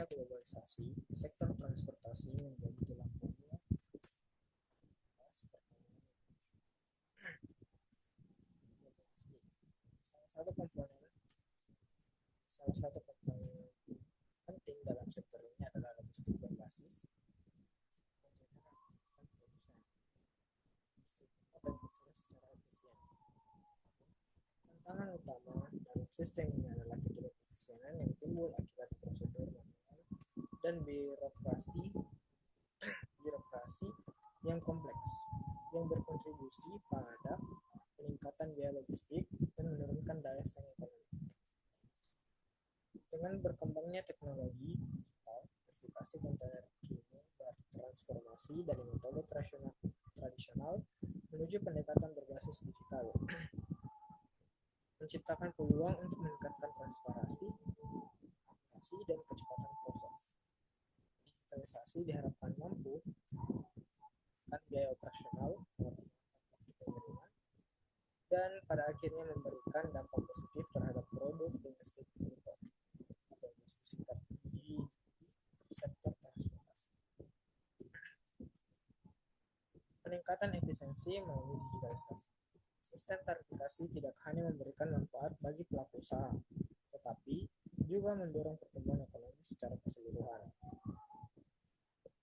era globalisasi, sektor transportasi menjadi tulang punggung salah satu komponen salah satu komponen penting dalam sektor ini adalah logistik berbasis secara efisien. Tantangan utama dalam sistem ini adalah ketidakefisienan yang timbul akibat prosedur manual dan birokrasi yang kompleks yang berkontribusi pada peningkatan biaya logistik dan menurunkan daya saing ekonomi. Dengan berkembangnya teknologi digital, verifikasi kontainer kini bertransformasi dari metode tradisional menuju pendekatan berbasis digital, menciptakan peluang untuk meningkatkan transparansi, akurasi, dan kecepatan proses. Digitalisasi diharapkan mampu menekan biaya operasional, pengiriman, dan pada akhirnya memberikan dampak positif terhadap produk domestik bruto atau singkat di sektor transportasi. Peningkatan efisiensi melalui digitalisasi. Sistem tarifikasi tidak hanya memberikan manfaat bagi pelaku usaha, tetapi juga mendorong pertumbuhan ekonomi secara keseluruhan.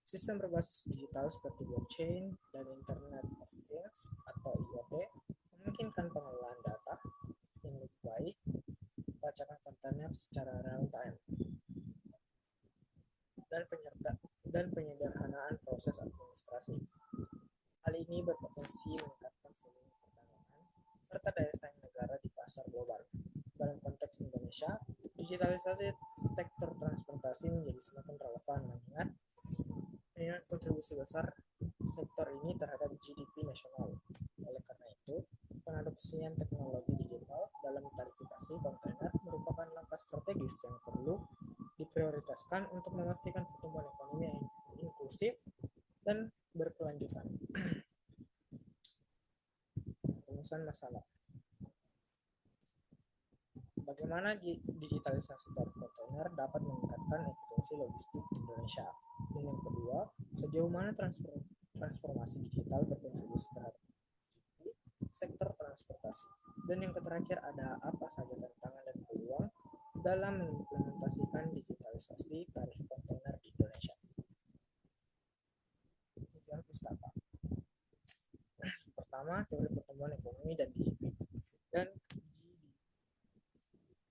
Sistem berbasis digital seperti blockchain dan Internet of Things atau IoT memungkinkan pengelolaan data yang lebih baik, pelacakan kontainer secara real time, dan penyederhanaan proses administrasi. Hal ini berpotensi meningkatkan volume perdagangan serta daya saing negara di pasar global. Dalam konteks Indonesia, digitalisasi sektor transportasi menjadi semakin relevan mengingat kontribusi besar sektor ini terhadap GDP nasional. Oleh karena itu, pengadopsian teknologi digital dalam tarifikasi kontainer merupakan langkah strategis yang perlu diprioritaskan untuk memastikan pertumbuhan ekonomi yang inklusif dan berkelanjutan. Rumusan masalah. Bagaimana digitalisasi tarif kontainer dapat meningkatkan efisiensi logistik di Indonesia? Dan yang kedua, sejauh mana transformasi digital berkontribusi terhadap sektor transportasi? Dan yang terakhir, ada apa saja tantangan dan peluang dalam mengimplementasikan digitalisasi tarif kontainer di Indonesia? Tujuan pustaka. Pertama, teori pertumbuhan ekonomi dan GDP.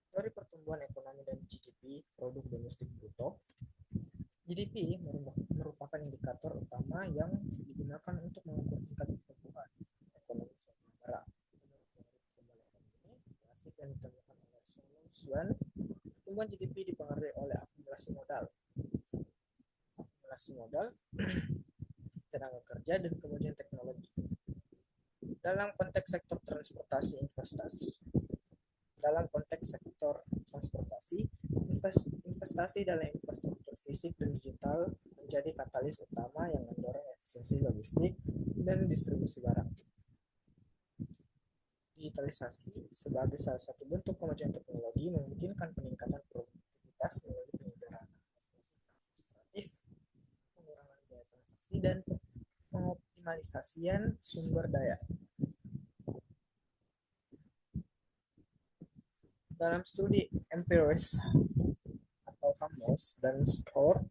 Teori pertumbuhan ekonomi dan GDP, produk domestik bruto. GDP merupakan indikator utama yang digunakan untuk mengukur tingkat pertumbuhan ekonomi suatu negara. Pertumbuhan ekonomi klasik yang ditemukan oleh Solution, pertumbuhan GDP dipengaruhi oleh akumulasi modal, tenaga kerja, dan kemajuan teknologi. Dalam konteks sektor transportasi investasi, investasi dalam infrastruktur fisik dan digital menjadi katalis utama yang mendorong efisiensi logistik dan distribusi barang. Digitalisasi sebagai salah satu bentuk kemajuan teknologi memungkinkan peningkatan produktivitas melalui penyederhanaan administratif, pengurangan biaya transaksi, dan pengoptimalisasian sumber daya. Dalam studi empiris atau FAMOS dan SCORE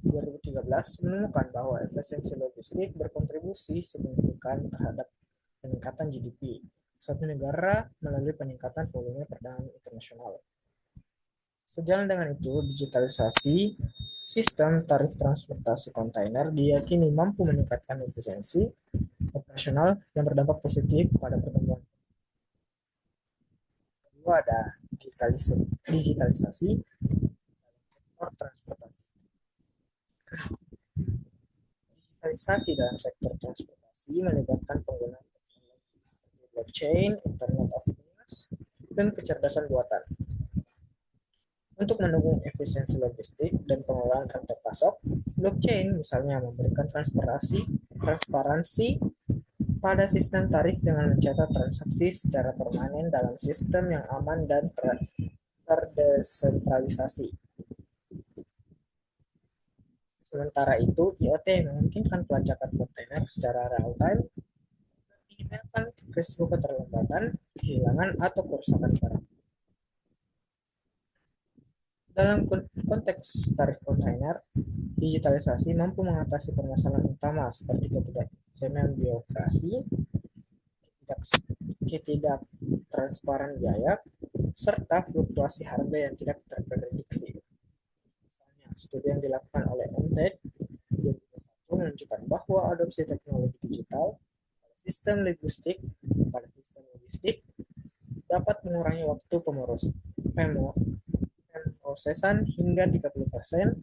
2013 menemukan bahwa efisiensi logistik berkontribusi signifikan terhadap peningkatan GDP suatu negara melalui peningkatan volume perdagangan internasional. Sejalan dengan itu, digitalisasi sistem tarif transportasi kontainer diyakini mampu meningkatkan efisiensi operasional yang berdampak positif pada pertumbuhan. Kedua, ada digitalisasi sektor transportasi. Digitalisasi dalam sektor transportasi melibatkan penggunaan teknologi seperti blockchain, Internet of Things, dan kecerdasan buatan. Untuk mendukung efisiensi logistik dan pengelolaan rantai pasok, blockchain misalnya memberikan transparansi pada sistem tarif dengan mencatat transaksi secara permanen dalam sistem yang aman dan terdesentralisasi. Sementara itu, IoT memungkinkan pelacakan kontainer secara real-time dan minimalkan risiko keterlambatan, kehilangan, atau kerusakan barang. Dalam konteks tarif kontainer, digitalisasi mampu mengatasi permasalahan utama seperti ketidakefisienan birokrasi, ketidaktransparan biaya, serta fluktuasi harga yang tidak terprediksi. Misalnya, studi yang dilakukan oleh MTech 2021 menunjukkan bahwa adopsi teknologi digital pada sistem logistik dapat mengurangi waktu pemrosesan hingga 30%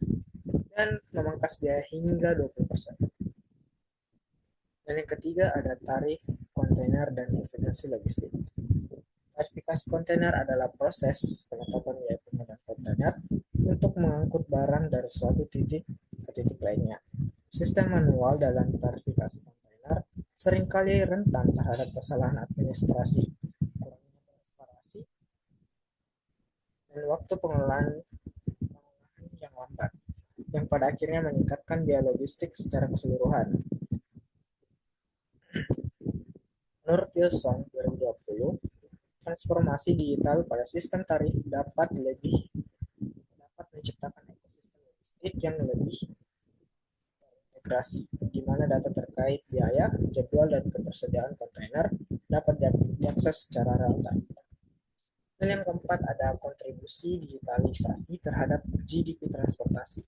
dan memangkas biaya hingga 20%. Dan yang ketiga ada tarif kontainer dan efisiensi logistik. Tarifikasi kontainer adalah proses penetapan biaya penggunaan kontainer untuk mengangkut barang dari suatu titik ke titik lainnya. Sistem manual dalam tarifikasi kontainer seringkali rentan terhadap kesalahan administrasi, kurangnya transparansi, dan waktu pengelolaan yang lambat, yang pada akhirnya meningkatkan biaya logistik secara keseluruhan. Menurut Wilson 2020, transformasi digital pada sistem tarif dapat menciptakan ekosistem logistik yang lebih terintegrasi, di mana data terkait biaya, jadwal, dan ketersediaan kontainer dapat diakses secara real-time. Dan yang keempat ada kontribusi digitalisasi terhadap GDP transportasi.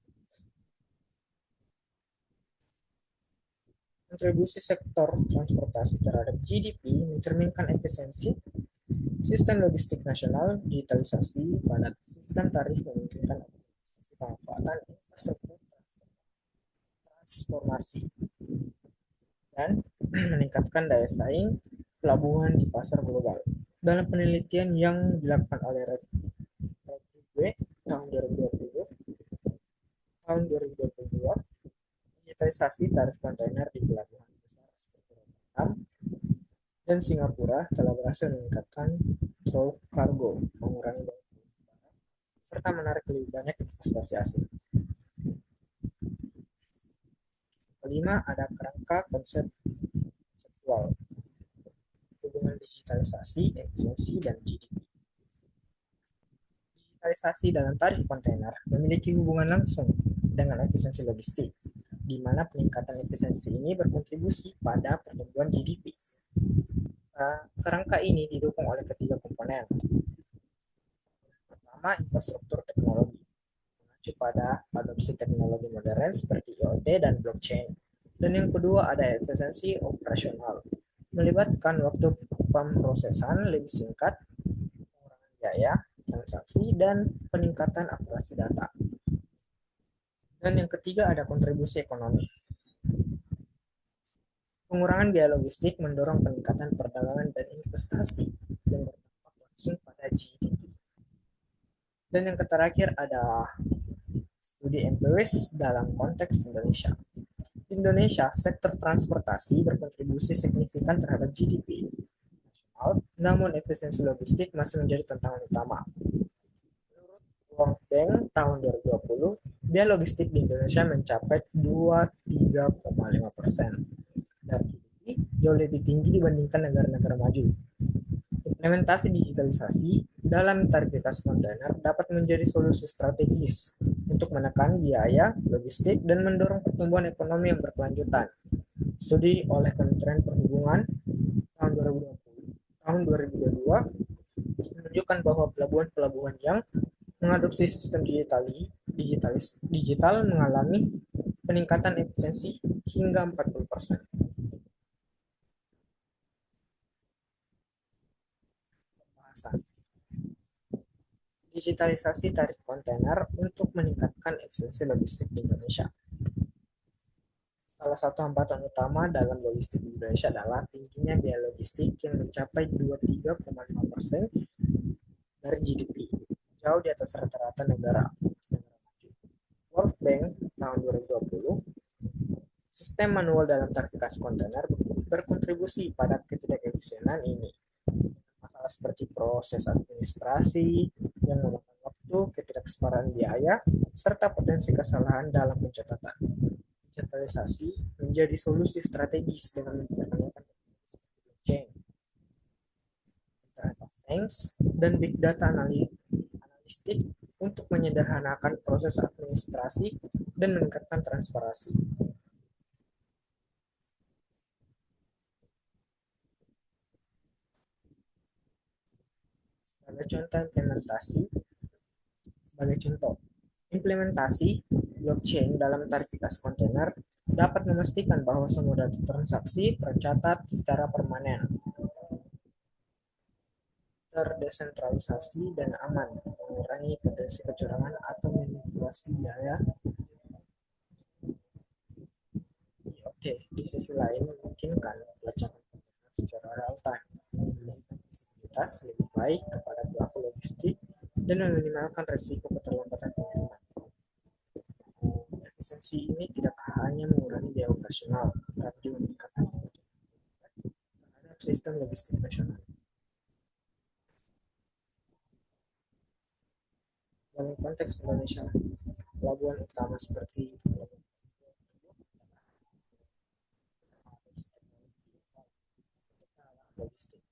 Kontribusi sektor transportasi terhadap GDP mencerminkan efisiensi sistem logistik nasional. Digitalisasi pada sistem tarif memungkinkan pemanfaatan infrastruktur transformasi dan meningkatkan daya saing pelabuhan di pasar global. Dalam penelitian yang dilakukan oleh Redway tahun 2020, tahun 2022, digitalisasi tarif kontainer di pelabuhan besar seperti Rotterdam dan Singapura telah berhasil meningkatkan through cargo, mengurangi banyak serta menarik lebih banyak investasi asing. Kelima, ada kerangka konseptual, hubungan digitalisasi, efisiensi, dan GDP. Digitalisasi dalam tarif kontainer memiliki hubungan langsung dengan efisiensi logistik, di mana peningkatan efisiensi ini berkontribusi pada pertumbuhan GDP. Kerangka ini didukung oleh ketiga komponen. Pertama, infrastruktur teknologi, mengacu pada adopsi teknologi modern seperti IoT dan blockchain. Dan yang kedua ada efisiensi operasional, melibatkan waktu pemrosesan lebih singkat, pengurangan biaya transaksi, dan peningkatan akurasi data. Dan yang ketiga ada kontribusi ekonomi. Pengurangan biaya logistik mendorong peningkatan perdagangan dan investasi yang berdampak langsung pada GDP. Dan yang terakhir ada studi empiris dalam konteks Indonesia. Di Indonesia, sektor transportasi berkontribusi signifikan terhadap GDP nasional, namun efisiensi logistik masih menjadi tantangan utama. Menurut World Bank tahun 2020, biaya logistik di Indonesia mencapai 23,5% dari GDP, jauh lebih tinggi dibandingkan negara-negara maju. Implementasi digitalisasi dalam tarifikasi kontainer dapat menjadi solusi strategis untuk menekan biaya logistik dan mendorong pertumbuhan ekonomi yang berkelanjutan. Studi oleh Kementerian Perhubungan tahun 2022 menunjukkan bahwa pelabuhan-pelabuhan yang mengadopsi sistem digital mengalami peningkatan efisiensi hingga 40%. Digitalisasi tarif kontainer untuk meningkatkan efisiensi logistik di Indonesia. Salah satu hambatan utama dalam logistik di Indonesia adalah tingginya biaya logistik yang mencapai 23,5% dari GDP, jauh di atas rata-rata negara maju. World Bank tahun 2020, sistem manual dalam tarifikasi kontainer berkontribusi pada ketidakefisienan ini. Masalah seperti proses administrasi yang memakan waktu yaitu ketidaksetaraan biaya serta potensi kesalahan dalam pencatatan. Digitalisasi menjadi solusi strategis dengan memperkenalkan blockchain, Internet of Things, dan Big Data Analistik untuk menyederhanakan proses administrasi dan meningkatkan transparansi. Sebagai contoh implementasi, sebagai contoh, implementasi blockchain dalam tarifikasi kontainer dapat memastikan bahwa semua data transaksi tercatat secara permanen, terdesentralisasi, dan aman, mengurangi potensi kecurangan atau manipulasi biaya. Oke, di sisi lain memungkinkan pelacakan secara real time, memberikan visibilitas lebih baik kepada pelaku logistik dan meminimalkan risiko keterlambatan pengiriman. Efisiensi ini tidak hanya mengurangi biaya operasional, tetapi juga meningkatkan terhadap sistem logistik nasional. Dalam konteks Indonesia, pelabuhan utama seperti logistik.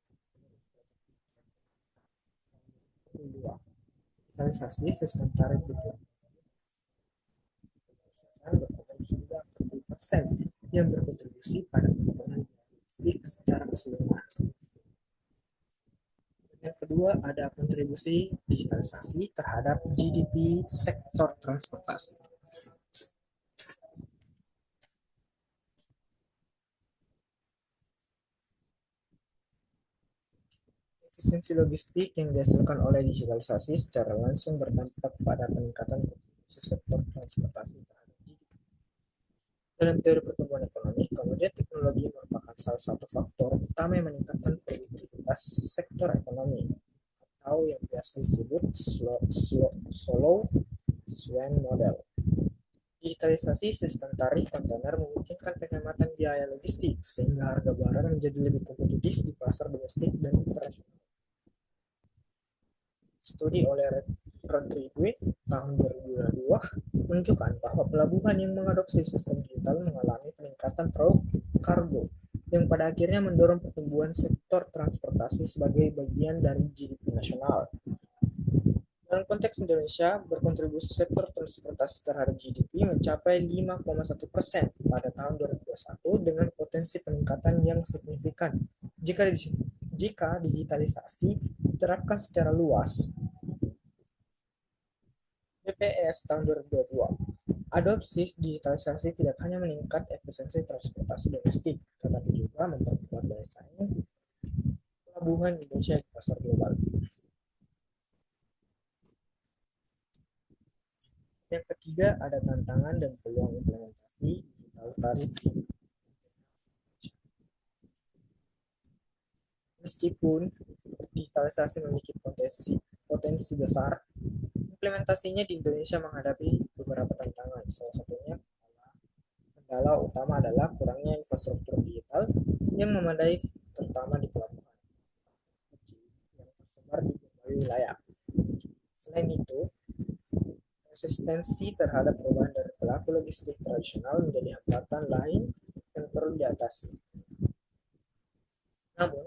Kedua, digitalisasi sistem tarif di pelabuhan berpotensi juga 40% yang berkontribusi pada penurunan logistik secara keseluruhan. Yang kedua, ada kontribusi digitalisasi terhadap GDP sektor transportasi. Efisiensi logistik yang dihasilkan oleh digitalisasi secara langsung berdampak pada peningkatan kontribusi sektor transportasi terhadap GDP. Dalam teori pertumbuhan ekonomi, kemudian teknologi merupakan salah satu faktor utama yang meningkatkan produktivitas sektor ekonomi, atau yang biasa disebut slow Swan model. Digitalisasi sistem tarif kontainer memungkinkan penghematan biaya logistik sehingga harga barang menjadi lebih kompetitif di pasar domestik dan internasional. Studi oleh Rodrigue tahun 2022 menunjukkan bahwa pelabuhan yang mengadopsi sistem digital mengalami peningkatan truk kargo yang pada akhirnya mendorong pertumbuhan sektor transportasi sebagai bagian dari GDP nasional. Dalam konteks Indonesia, berkontribusi sektor transportasi terhadap GDP mencapai 5,1% pada tahun 2021 dengan potensi peningkatan yang signifikan jika digitalisasi diterapkan secara luas. BPS tahun 2022. Adopsi digitalisasi tidak hanya meningkat efisiensi transportasi domestik, tetapi juga memperkuat daya saing pelabuhan Indonesia di pasar global. Yang ketiga, ada tantangan dan peluang implementasi digital tarif. Meskipun digitalisasi memiliki potensi besar, implementasinya di Indonesia menghadapi beberapa tantangan. Salah satunya kendala utama adalah kurangnya infrastruktur digital yang memadai, terutama di pelabuhan yang tersebar di berbagai wilayah. Selain itu, resistensi terhadap perubahan dari pelaku logistik tradisional menjadi hambatan lain yang perlu diatasi. Namun,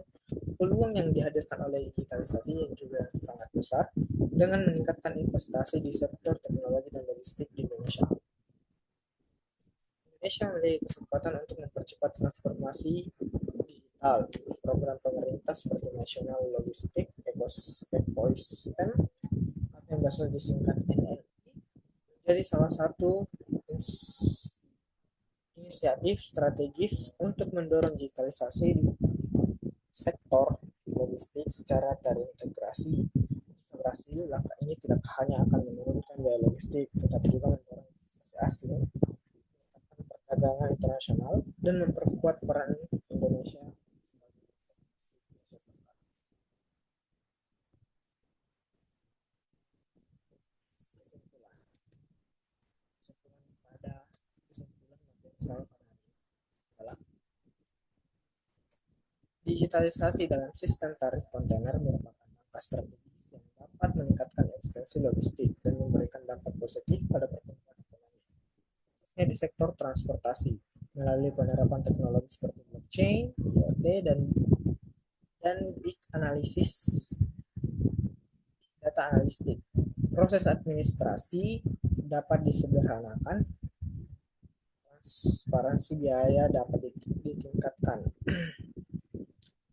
peluang yang dihadirkan oleh digitalisasi yang juga sangat besar dengan meningkatkan investasi di sektor teknologi dan logistik di Indonesia. Indonesia memiliki kesempatan untuk mempercepat transformasi digital. Program pemerintah seperti National Logistic Ecosystem atau yang biasa disingkat NLI menjadi salah satu inisiatif strategis untuk mendorong digitalisasi di sektor logistik secara terintegrasi. Langkah ini tidak hanya akan menurunkan biaya logistik, tetapi juga mendorong investasi asing, perdagangan internasional, dan memperkuat peran Indonesia kesimpulan materi saya pada hari ini adalah digitalisasi dalam sistem tarif kontainer merupakan langkah strategis yang dapat meningkatkan efisiensi logistik dan memberikan dampak positif pada pertumbuhan ekonomi. Khususnya di sektor transportasi, melalui penerapan teknologi seperti blockchain, IoT, dan big analysis data analistik. Proses administrasi dapat disederhanakan, transparansi biaya dapat ditingkatkan,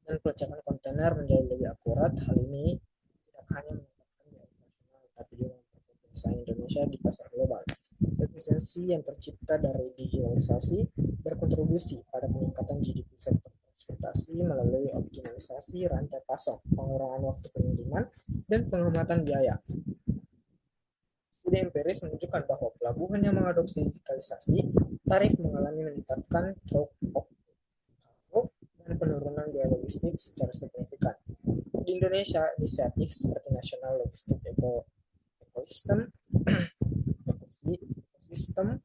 dan pelacakan kontainer menjadi lebih akurat. Hal ini tidak hanya meningkatkan biaya operasional, tapi juga memperkuat pesaing Indonesia di pasar global. Efisiensi yang tercipta dari digitalisasi berkontribusi pada peningkatan GDP sektor transportasi melalui optimalisasi rantai pasok, pengurangan waktu pengiriman, dan penghematan biaya. Studi empiris menunjukkan bahwa pelabuhan yang mengadopsi digitalisasi, tarif mengalami meningkatkan drop-off dan penurunan biaya logistik secara signifikan. Di Indonesia, inisiatif seperti National Logistic Ecosystem, Ecosystem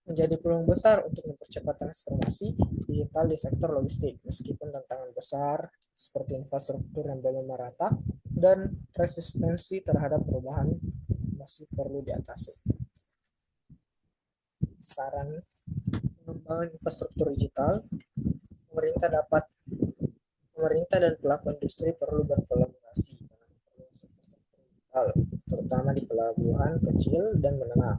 menjadi peluang besar untuk mempercepat transformasi digital di sektor logistik, meskipun tantangan besar seperti infrastruktur yang belum merata dan resistensi terhadap perubahan masih perlu diatasi. Saran pengembangan infrastruktur digital, pemerintah dapat pemerintah dan pelaku industri perlu berkolaborasi dalam infrastruktur digital, terutama di pelabuhan kecil dan menengah,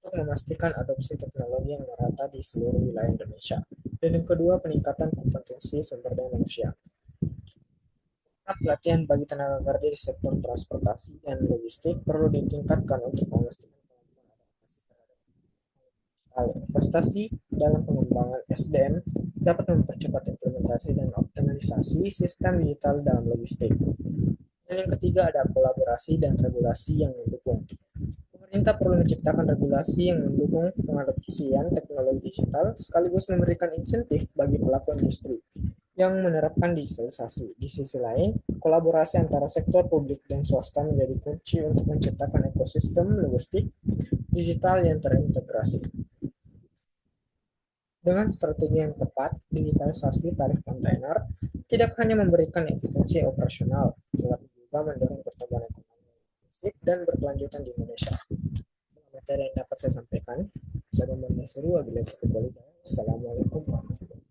untuk memastikan adopsi teknologi yang merata di seluruh wilayah Indonesia. Dan yang kedua, peningkatan kompetensi sumber daya manusia. Pelatihan bagi tenaga kerja di sektor transportasi dan logistik perlu ditingkatkan untuk memastikan investasi dalam pengembangan SDM dapat mempercepat implementasi dan optimalisasi sistem digital dalam logistik. Dan yang ketiga, ada kolaborasi dan regulasi yang mendukung. Pemerintah perlu menciptakan regulasi yang mendukung pengadopsian teknologi digital sekaligus memberikan insentif bagi pelaku industri yang menerapkan digitalisasi. Di sisi lain, kolaborasi antara sektor publik dan swasta menjadi kunci untuk menciptakan ekosistem logistik digital yang terintegrasi. Dengan strategi yang tepat, digitalisasi tarif kontainer tidak hanya memberikan efisiensi operasional, tetapi juga mendorong pertumbuhan ekonomi dan berkelanjutan di Indonesia. Materi yang dapat saya sampaikan. Saya Muhammad Nasri, wabillahi taufiq wal hidayah. Assalamualaikum warahmatullahi wabarakatuh.